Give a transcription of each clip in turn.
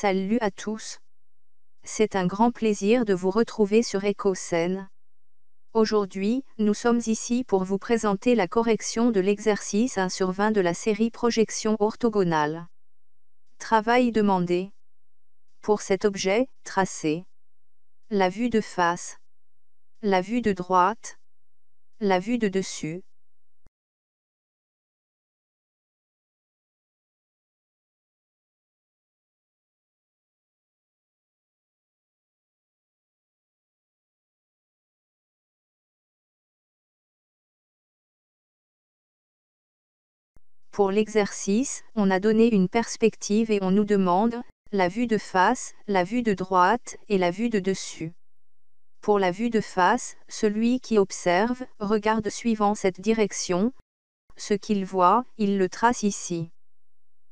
Salut à tous. C'est un grand plaisir de vous retrouver sur EcoScène. Aujourd'hui, nous sommes ici pour vous présenter la correction de l'exercice 1 sur 20 de la série Projection orthogonale. Travail demandé. Pour cet objet, tracez la vue de face, la vue de droite, la vue de dessus. Pour l'exercice, on a donné une perspective et on nous demande la vue de face, la vue de droite et la vue de dessus. Pour la vue de face, celui qui observe, regarde suivant cette direction. Ce qu'il voit, il le trace ici.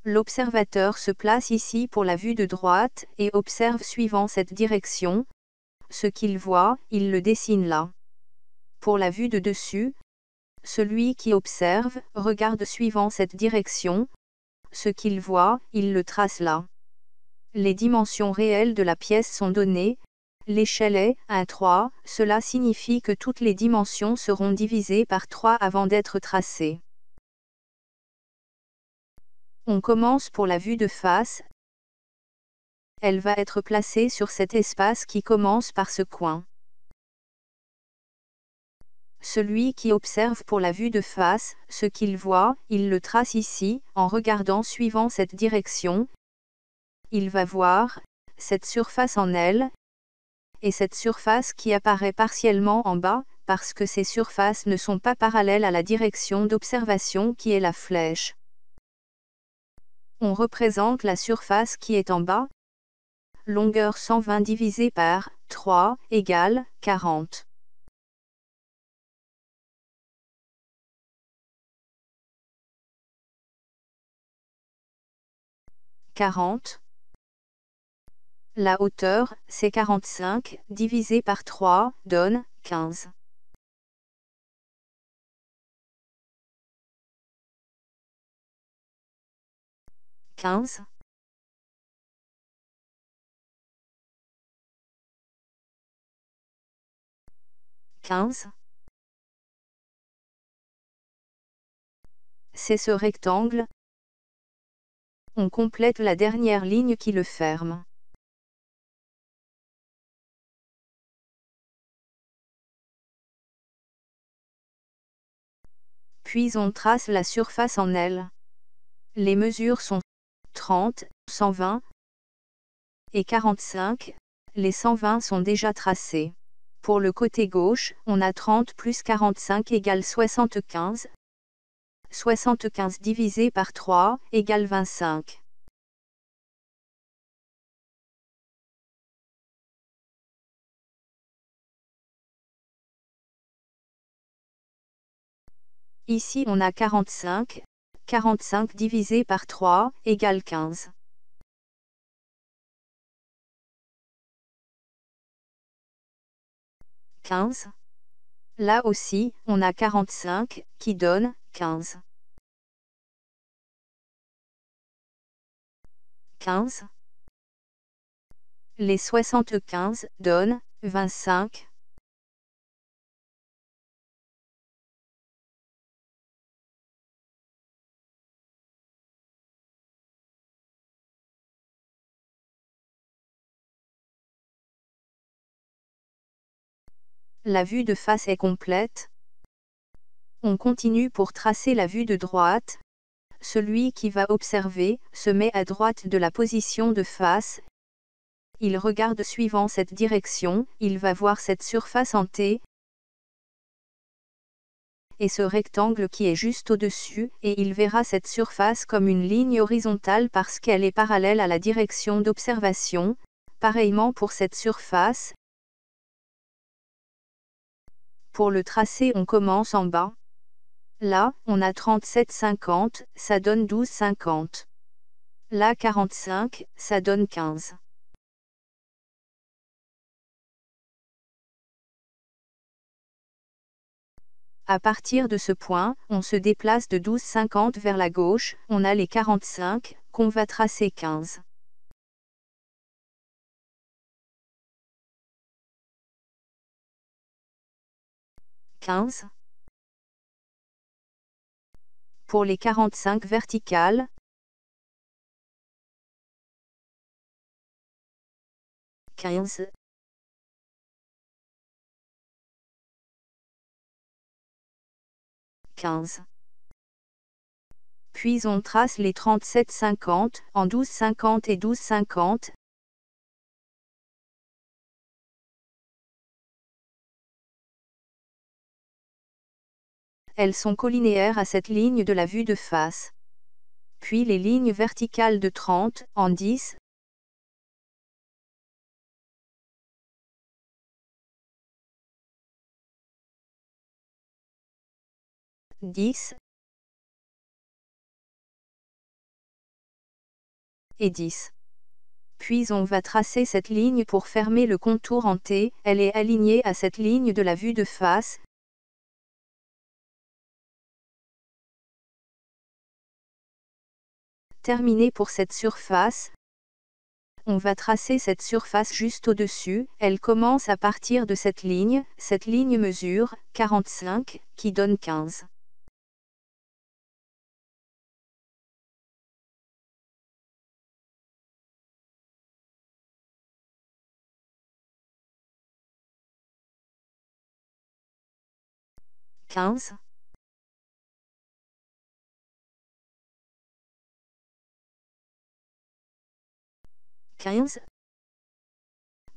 L'observateur se place ici pour la vue de droite et observe suivant cette direction. Ce qu'il voit, il le dessine là. Pour la vue de dessus, celui qui observe, regarde suivant cette direction. Ce qu'il voit, il le trace là. Les dimensions réelles de la pièce sont données. L'échelle est 1,3, cela signifie que toutes les dimensions seront divisées par 3 avant d'être tracées. On commence pour la vue de face. Elle va être placée sur cet espace qui commence par ce coin. Celui qui observe pour la vue de face, ce qu'il voit, il le trace ici, en regardant suivant cette direction. Il va voir cette surface en L, et cette surface qui apparaît partiellement en bas, parce que ces surfaces ne sont pas parallèles à la direction d'observation qui est la flèche. On représente la surface qui est en bas. Longueur 120 divisé par 3 égale 40. La hauteur, c'est 45, divisé par 3, donne 15. C'est ce rectangle. On complète la dernière ligne qui le ferme. Puis on trace la surface en L. Les mesures sont 30, 120 et 45. Les 120 sont déjà tracés. Pour le côté gauche, on a 30 plus 45 égale 75. 75 divisé par 3 égale 25. Ici on a 45. 45 divisé par 3 égale 15. Là aussi, on a 45, qui donne 15. Les 75 donnent 25. La vue de face est complète. On continue pour tracer la vue de droite. Celui qui va observer se met à droite de la position de face. Il regarde suivant cette direction, il va voir cette surface en T. Et ce rectangle qui est juste au-dessus, et il verra cette surface comme une ligne horizontale parce qu'elle est parallèle à la direction d'observation. Pareillement pour cette surface. Pour le tracé, on commence en bas. Là, on a 37,50, ça donne 12,50. Là 45, ça donne 15. À partir de ce point, on se déplace de 12,50 vers la gauche, on a les 45, qu'on va tracer 15. 15. Pour les 45 verticales, 15. 15. Puis on trace les 37,50 en 12,50 et 12,50. Elles sont collinéaires à cette ligne de la vue de face. Puis les lignes verticales de 30 en 10. 10. Et 10. Puis on va tracer cette ligne pour fermer le contour en T, elle est alignée à cette ligne de la vue de face. Terminé pour cette surface. On va tracer cette surface juste au-dessus, elle commence à partir de cette ligne mesure 45, qui donne 15. « 15. 15.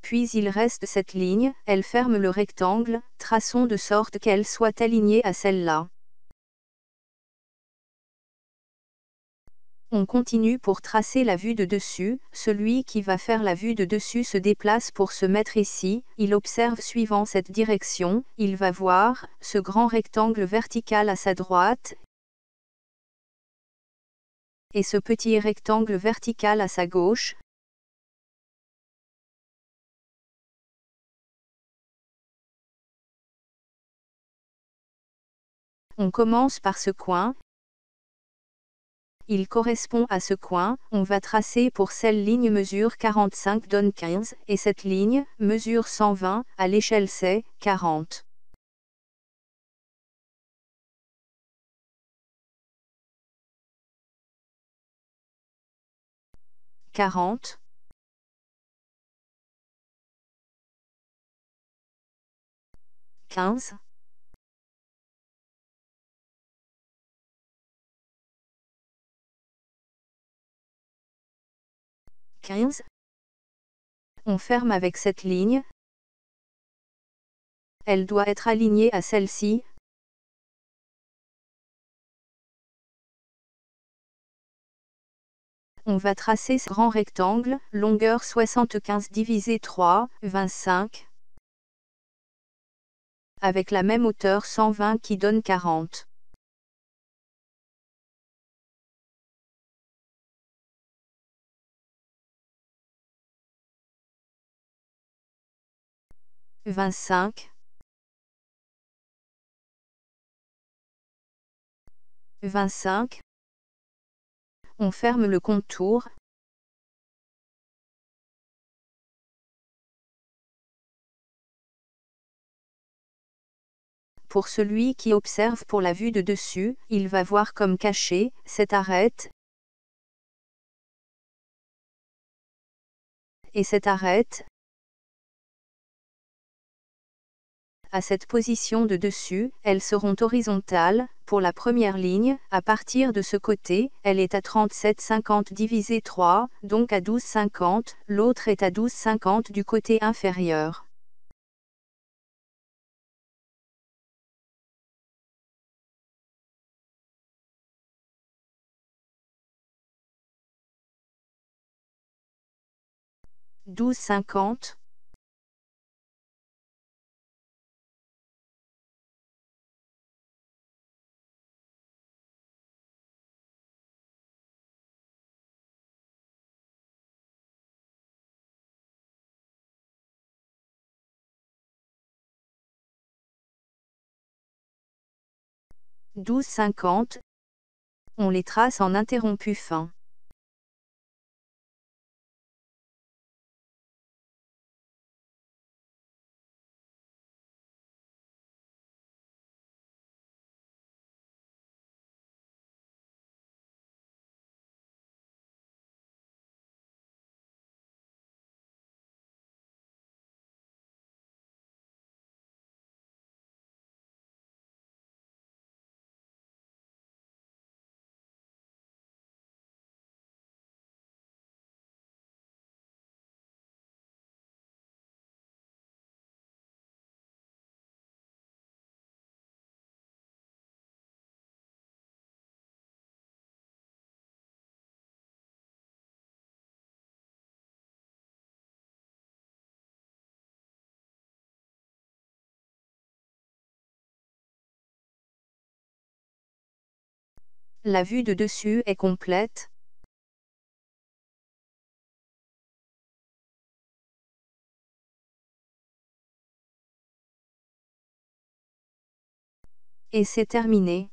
Puis il reste cette ligne, elle ferme le rectangle, traçons de sorte qu'elle soit alignée à celle-là. On continue pour tracer la vue de dessus, celui qui va faire la vue de dessus se déplace pour se mettre ici, il observe suivant cette direction, il va voir ce grand rectangle vertical à sa droite, et ce petit rectangle vertical à sa gauche. On commence par ce coin. Il correspond à ce coin, on va tracer pour celle ligne mesure 45 donne 15, et cette ligne, mesure 120, à l'échelle c'est 40. « 40. 15. 15. On ferme avec cette ligne. Elle doit être alignée à celle-ci. On va tracer ce grand rectangle, longueur 75 divisé 3, 25. Avec la même hauteur 120 qui donne 40. « 25. 25. On ferme le contour. Pour celui qui observe pour la vue de dessus, il va voir comme caché, cette arête, et cette arête. À cette position de dessus, elles seront horizontales, pour la première ligne, à partir de ce côté, elle est à 37,50 divisé 3, donc à 12,50, l'autre est à 12,50 du côté inférieur. « 12,50. 12,50. On les trace en interrompu fin. La vue de dessus est complète. Et c'est terminé.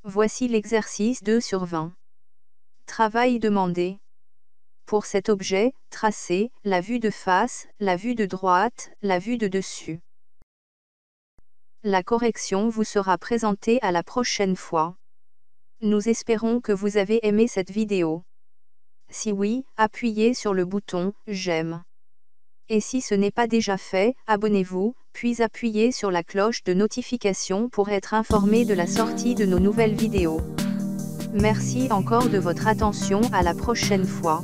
Voici l'exercice 2 sur 20. Travail demandé. Pour cet objet, tracez la vue de face, la vue de droite, la vue de dessus. La correction vous sera présentée à la prochaine fois. Nous espérons que vous avez aimé cette vidéo. Si oui, appuyez sur le bouton « J'aime ». Et si ce n'est pas déjà fait, abonnez-vous, puis appuyez sur la cloche de notification pour être informé de la sortie de nos nouvelles vidéos. Merci encore de votre attention, à la prochaine fois.